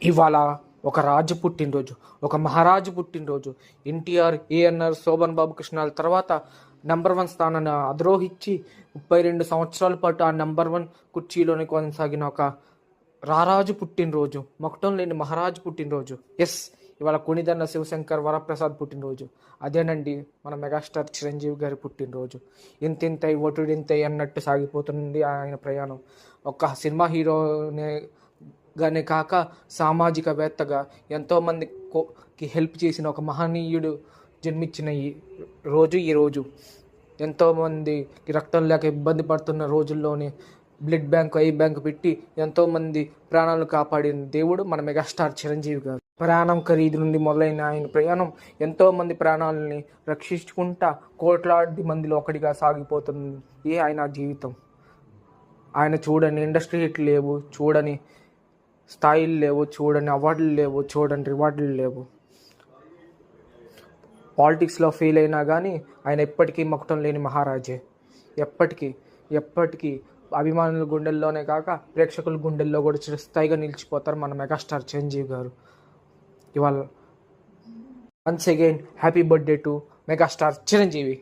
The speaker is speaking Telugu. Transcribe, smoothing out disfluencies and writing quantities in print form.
ఇవాళ ఒక రాజు పుట్టినరోజు, ఒక మహారాజు పుట్టినరోజు. ఎన్టీఆర్, ఏఎన్ఆర్, శోభన్ బాబు కృష్ణాల తర్వాత నెంబర్ 1 స్థానాన్ని అధిరోహించి 32 సంవత్సరాల పాటు ఆ నెంబర్ 1 కుర్చీలోనే కొనసాగిన ఒక రారాజు పుట్టినరోజు, మొకటం లేని మహారాజు పుట్టినరోజు. ఎస్, ఇవాళ కొణిదెల శివశంకర్ వరప్రసాద్ పుట్టినరోజు. అదేనండి మన మెగాస్టార్ చిరంజీవి గారి పుట్టినరోజు. ఇంతింతై ఒటుడింతై అన్నట్టు సాగిపోతుంది ఆయన ప్రయాణం. ఒక సినిమా హీరోనే గానే కాక సామాజికవేత్తగా ఎంతోమందికి హెల్ప్ చేసిన ఒక మహనీయుడు జన్మించిన ఈ రోజు. ఎంతోమందికి రక్తం లేక ఇబ్బంది పడుతున్న రోజుల్లోనే బ్లడ్ బ్యాంక్, ఐ బ్యాంక్ పెట్టి ఎంతోమంది ప్రాణాలను కాపాడిన దేవుడు మన మెగాస్టార్ చిరంజీవి గారు. ప్రాణం ఖరీదు నుండి మొదలైన ఆయన ప్రయాణం ఎంతోమంది ప్రాణాలని రక్షించుకుంటా కోట్లాది మందిలో ఒకటిగా సాగిపోతుంది ఆయన జీవితం. ఆయన చూడని ఇండస్ట్రీ హిట్లు లేవు, చూడని స్థాయిలు లేవు, చూడని అవార్డులు లేవు, చూడని రివార్డులు లేవు. పాలిటిక్స్లో ఫెయిల్ అయినా కానీ ఆయన ఎప్పటికీ మొకటం లేని మహారాజే. ఎప్పటికీ అభిమానుల గుండెల్లోనే కాక ప్రేక్షకుల గుండెల్లో కూడా చిరస్థాయిగా నిలిచిపోతారు మన మెగాస్టార్ చిరంజీవి గారు. ఇవాళ once again happy birthday to megastar Chiranjeevi.